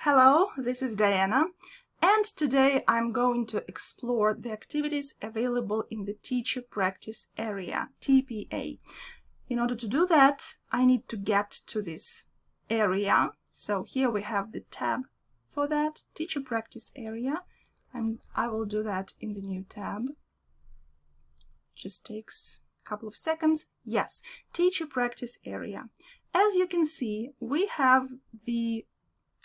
Hello, this is Diana, and today I'm going to explore the activities available in the Teacher Practice Area, TPA. In order to do that, I need to get to this area. So here we have the tab for that, Teacher Practice Area, and I will do that in the new tab. Just takes a couple of seconds. Yes, Teacher Practice Area. As you can see, we have the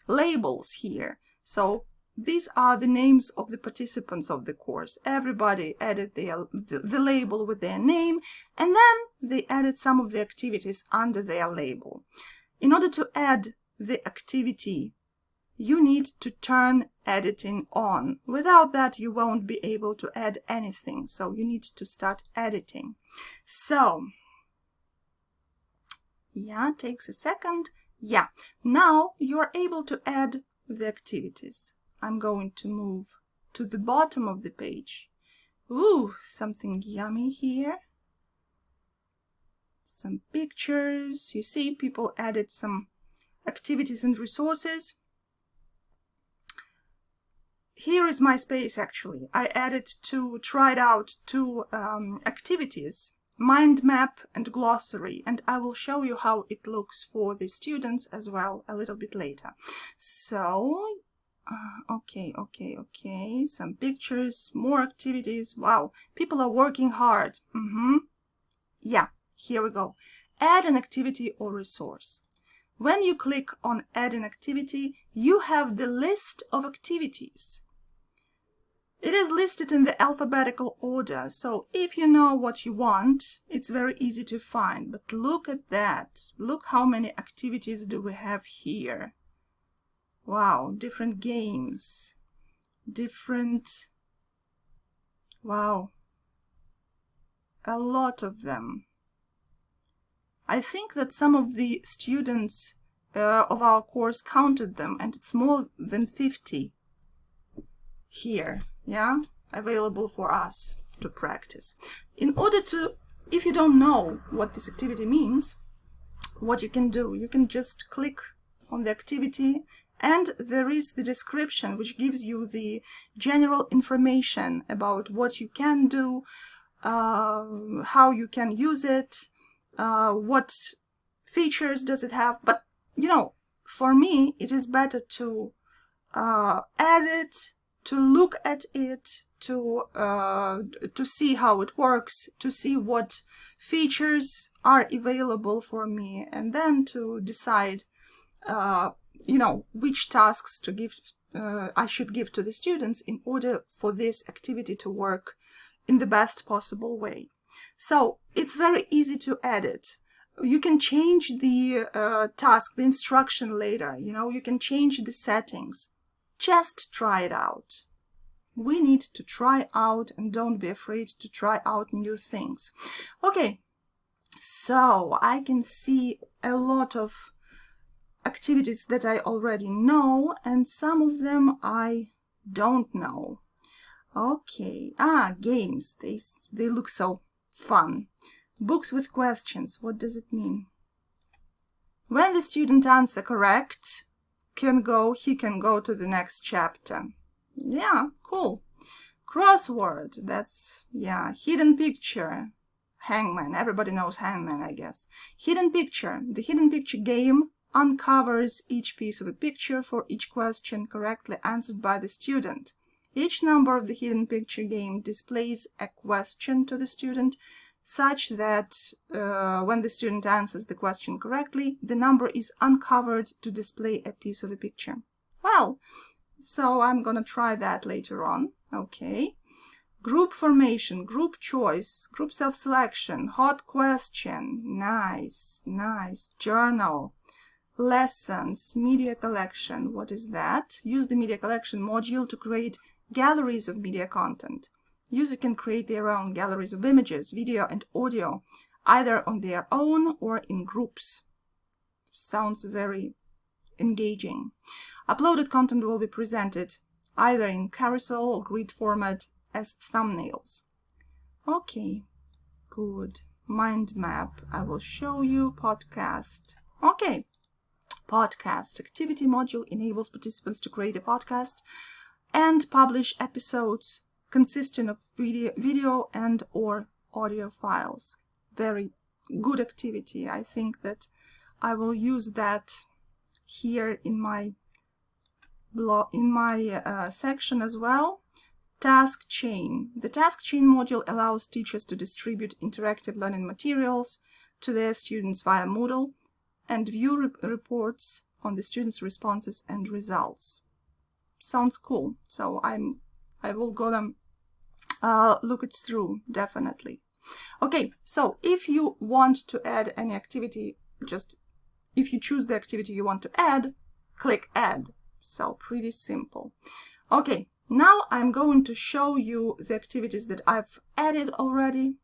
labels here. So these are the names of the participants of the course. Everybody added the label with their name, and then they added some of the activities under their label. In order to add the activity, you need to turn editing on. Without that, you won't be able to add anything. So you need to start editing. So, yeah, takes a second. Yeah, now you're able to add the activities. I'm going to move to the bottom of the page. Ooh, something yummy here. Some pictures. You see, people added some activities and resources. Here is my space, actually. I tried out two activities. Mind map and glossary, and I will show you how it looks for the students as well a little bit later. So okay, some pictures, more activities. Wow, people are working hard. Yeah, here we go. Add an activity or resource. When you click on add an activity, you have the list of activities. It is listed in the alphabetical order, so if you know what you want, it's very easy to find. But look at that. Look how many activities do we have here. Wow, different games, wow, a lot of them. I think that some of the students of our course counted them, and it's more than 50 here, yeah, available for us to practice. In order to, if you don't know what this activity means, what you can do, you can just click on the activity, and there is the description which gives you the general information about what you can do, how you can use it, what features does it have. But you know, for me it is better to add it, to look at it, to see how it works, to see what features are available for me, and then to decide, you know, which tasks to give, I should give to the students in order for this activity to work in the best possible way. So it's very easy to edit. You can change the task, the instruction later, you know, you can change the settings. Just try it out. We need to try out, and don't be afraid to try out new things. Okay, so I can see a lot of activities that I already know, and some of them I don't know. Okay, games, they look so fun. Books with questions, what does it mean? When the student answers correct, he can go to the next chapter. Yeah, cool. Crossword, that's, yeah, hidden picture. Hangman, everybody knows Hangman, I guess. Hidden picture. The hidden picture game uncovers each piece of a picture for each question correctly answered by the student. Each number of the hidden picture game displays a question to the student, such that when the student answers the question correctly, the number is uncovered to display a piece of a picture. Well, so I'm gonna try that later on. Okay. Group formation, group choice, group self-selection, hot question. Nice, nice. Journal, lessons, media collection. What is that? Use the media collection module to create galleries of media content. User can create their own galleries of images, video, and audio, either on their own or in groups. Sounds very engaging. Uploaded content will be presented either in carousel or grid format as thumbnails. Okay, good. Mind map, I will show you. Podcast. Okay, Podcast. Activity module enables participants to create a podcast and publish episodes consisting of video and or audio files. Very good activity. I think that I will use that here in my blog, in my section as well. Task chain. The task chain module allows teachers to distribute interactive learning materials to their students via Moodle and view reports on the students' responses and results. Sounds cool. So I will go and look it through, definitely. Okay, so if you want to add any activity, just if you choose the activity you want to add, click add. So pretty simple. Okay, now I'm going to show you the activities that I've added already.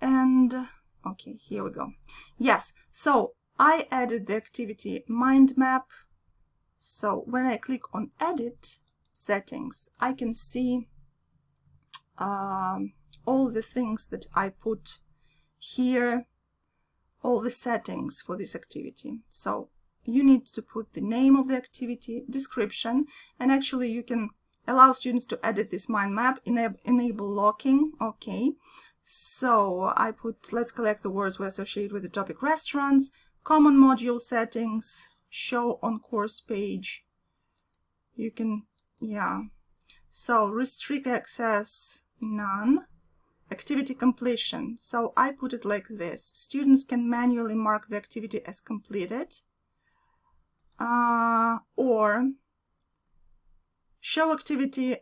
And okay, here we go. Yes, so I added the activity mind map. So when I click on edit settings, I can see all the things that I put here, all the settings for this activity. So you need to put the name of the activity, description, and actually you can allow students to edit this mind map, enable locking. Okay, so I put, let's collect the words we associate with the topic restaurants, common module settings, show on course page. You can, yeah. So restrict access, none. Activity completion. So I put it like this. Students can manually mark the activity as completed. Or show activity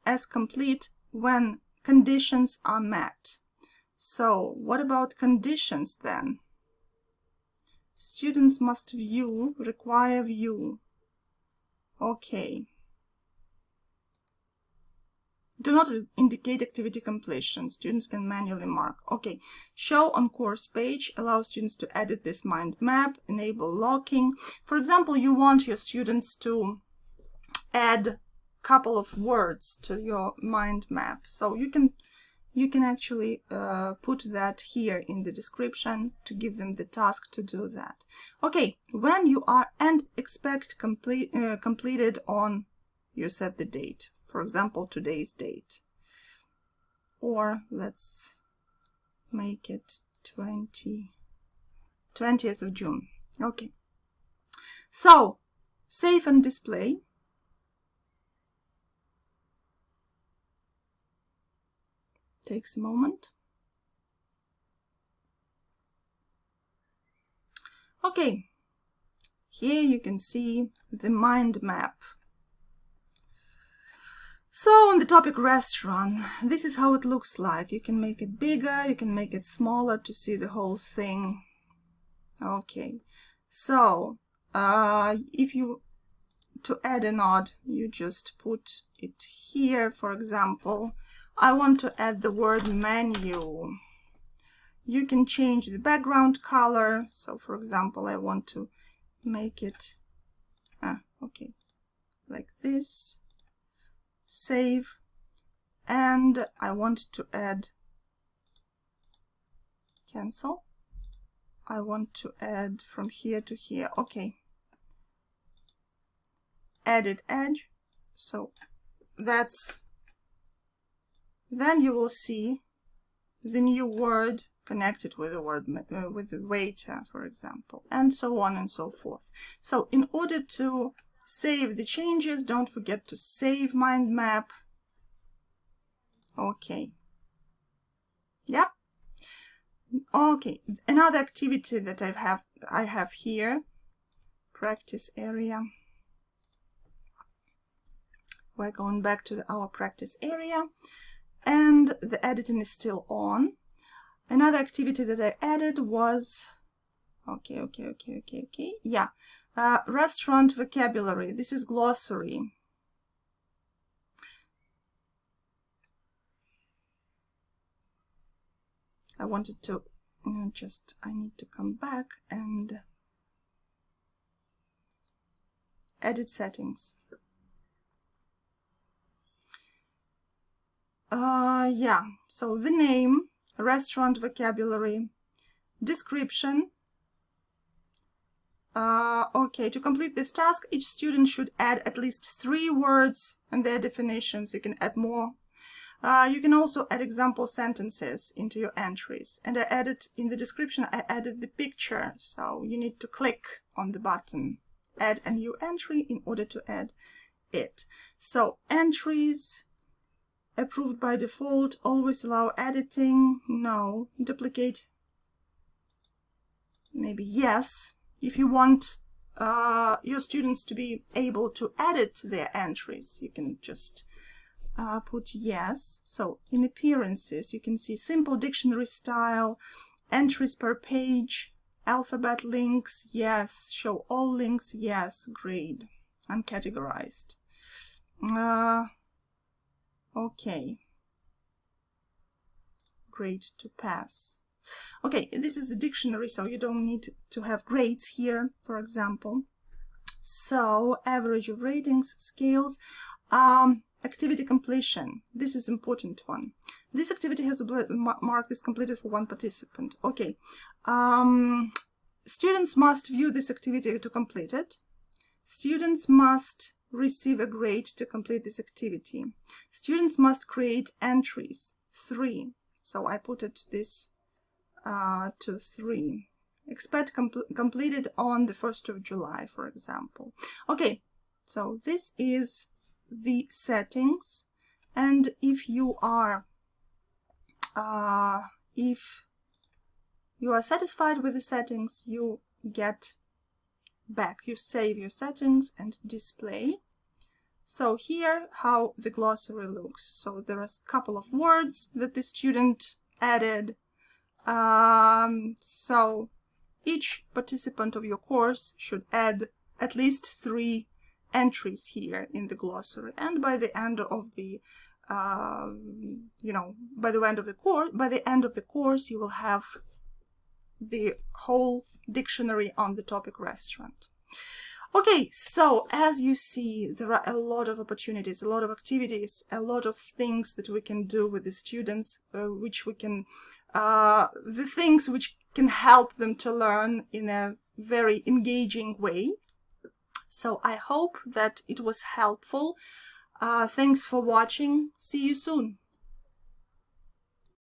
as complete when conditions are met. So what about conditions then? Students must view, require view. Okay. Do not indicate activity completion. Students can manually mark. Okay. Show on course page. Allow students to edit this mind map. Enable locking. For example, you want your students to add a couple of words to your mind map. So you can actually put that here in the description to give them the task to do that. Okay. When you are and expect completed on, you set the date. For example, today's date, or let's make it 20th of June. Okay, so save and display. Takes a moment. Okay, here you can see the mind map. So on the topic restaurant, this is how it looks like. You can make it bigger, you can make it smaller to see the whole thing. Okay, so if you to add a node, you just put it here. For example, I want to add the word menu. You can change the background color. So for example, I want to make it okay, like this. Save, and I want to add, cancel. I want to add from here to here. Okay, edit edge. So that's, then you will see the new word connected with the word with the waiter, for example, and so on and so forth. So in order to save the changes, don't forget to save mind map. Okay. Yep. Okay. Another activity that I have here, practice area. We're going back to our practice area, and the editing is still on. Another activity that I added was, okay. Yeah. Restaurant vocabulary. This is glossary. I wanted to I need to come back and edit settings. Yeah, so the name, restaurant vocabulary, description, Okay, to complete this task, each student should add at least 3 words and their definitions. You can add more. You can also add example sentences into your entries. And I added, in the description, I added the picture. So you need to click on the button, add a new entry, in order to add it. So entries, approved by default, always allow editing. No. Duplicate, maybe yes. If you want your students to be able to edit their entries, you can just put yes. So in appearances, you can see simple dictionary style, entries per page, alphabet links, yes. Show all links, yes. Grade, uncategorized. Okay. Grade to pass. Okay, this is the dictionary, so you don't need to have grades here, for example. So average of ratings, scales, activity completion. This is important one. This activity has a mark is completed for 1 participant. Okay. Students must view this activity to complete it. Students must receive a grade to complete this activity. Students must create entries, 3. So I put it this to 3. Expect completed on the 1st of July, for example. Okay, so this is the settings, and if you are satisfied with the settings, you get back, you save your settings and display. So here how the glossary looks. So there are a couple of words that the student added. So each participant of your course should add at least 3 entries here in the glossary, and by the end of the by the end of the course you will have the whole dictionary on the topic restaurant. Okay, so as you see, there are a lot of opportunities, a lot of activities, a lot of things that we can do with the students, which we can the things which can help them to learn in a very engaging way. So I hope that it was helpful. Thanks for watching. See you soon.